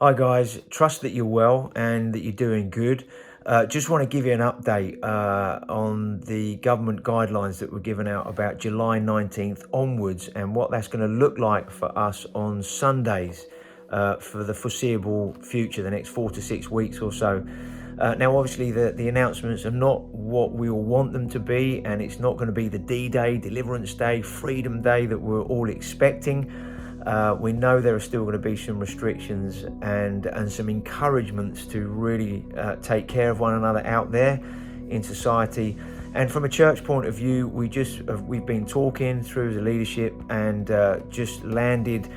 Hi guys, trust that you're well and that you're doing good. Just want to give you an update on the government guidelines that were given out about July 19th onwards and what that's going to look like for us on Sundays for the foreseeable future, the next 4 to 6 weeks or so. Now, obviously, the announcements are not what we all want them to be, and it's not going to be the D-Day, Deliverance Day, Freedom Day that we're all expecting. We know there are still going to be some restrictions and some encouragements to really take care of one another out there in society. And from a church point of view, we've been talking through the leadership and just landed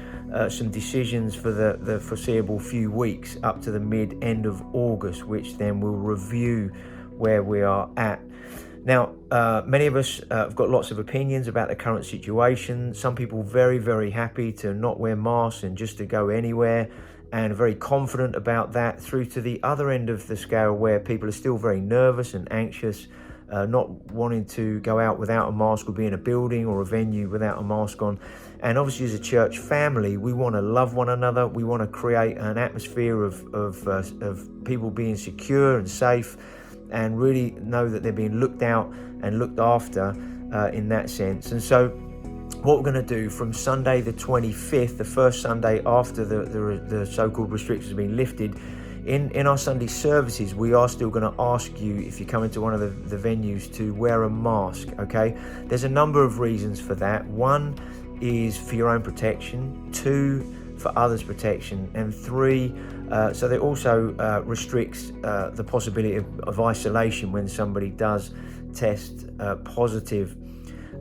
some decisions for the foreseeable few weeks up to the end of August, which then will review where we are at. Now, many of us have got lots of opinions about the current situation. Some people very, very happy to not wear masks and just to go anywhere and very confident about that, through to the other end of the scale where people are still very nervous and anxious, not wanting to go out without a mask or be in a building or a venue without a mask on. And obviously, as a church family, we want to love one another. We want to create an atmosphere of people being secure and safe, and really know that they're being looked out and looked after in that sense. And so what we're going to do from Sunday the 25th, the first Sunday after the so-called restrictions have been lifted, in our Sunday services, we are still going to ask you, if you come into one of the venues, to wear a mask, okay? There's a number of reasons for that. One is for your own protection. Two, for others' protection. And three, so that also restricts the possibility of isolation when somebody does test positive.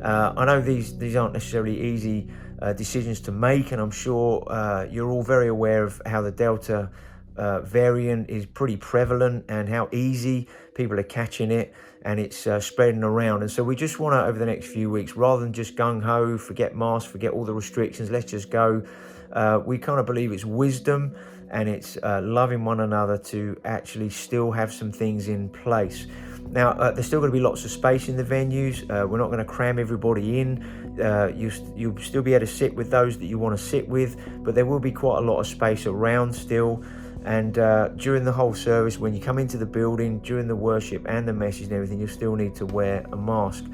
I know these aren't necessarily easy decisions to make, and I'm sure you're all very aware of how the Delta variant is pretty prevalent and how easy people are catching it, and it's spreading around. And so we just want to, over the next few weeks, rather than just gung-ho, forget masks, forget all the restrictions, let's just go. We kind of believe it's wisdom and it's loving one another to actually still have some things in place. Now, there's still going to be lots of space in the venues. We're not going to cram everybody in. You'll still be able to sit with those that you want to sit with, but there will be quite a lot of space around still. And during the whole service, when you come into the building, during the worship and the message and everything, you'll still need to wear a mask.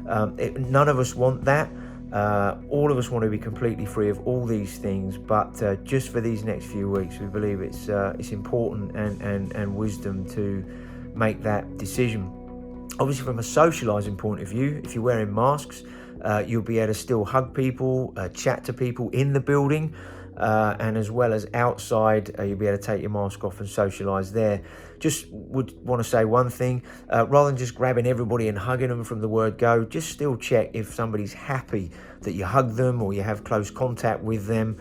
None of us want that. All of us want to be completely free of all these things, but just for these next few weeks, we believe it's important and wisdom to make that decision. Obviously, from a socializing point of view, if you're wearing masks, you'll be able to still hug people, chat to people in the building, and as well as outside, you'll be able to take your mask off and socialise there. Just would want to say one thing, rather than just grabbing everybody and hugging them from the word go, just still check if somebody's happy that you hug them or you have close contact with them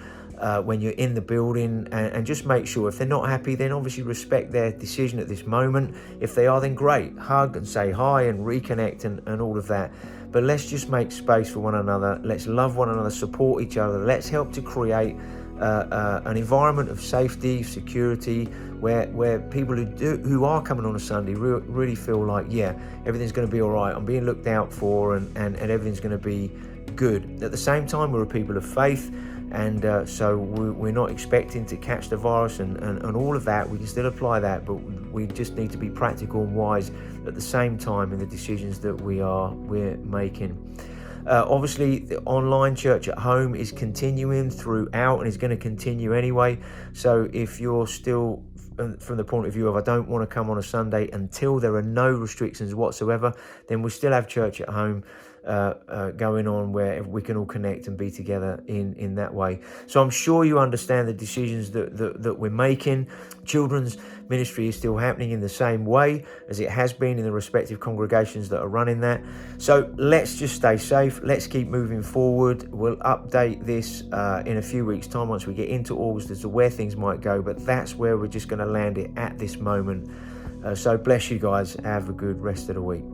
when you're in the building, and just make sure. If they're not happy, then obviously respect their decision at this moment. If they are, then great, hug and say hi and reconnect and all of that. But let's just make space for one another. Let's love one another, support each other. Let's help to create an environment of safety, security, where people who are coming on a Sunday really feel like, yeah, everything's going to be all right. I'm being looked out for, and everything's going to be good. At the same time, we're a people of faith, and so we're not expecting to catch the virus and all of that. We can still apply that, but we just need to be practical and wise at the same time in the decisions that we're making. Obviously, the online church at home is continuing throughout and is going to continue anyway. So if you're still from the point of view of, I don't want to come on a Sunday until there are no restrictions whatsoever, then we still have church at home going on, where we can all connect and be together in that way. So I'm sure you understand the decisions that we're making. Children's ministry is still happening in the same way as it has been in the respective congregations that are running that. So let's just stay safe. Let's keep moving forward. We'll update this in a few weeks' time once we get into August as to where things might go, but that's where we're just going to land it at this moment. So bless you guys. Have a good rest of the week.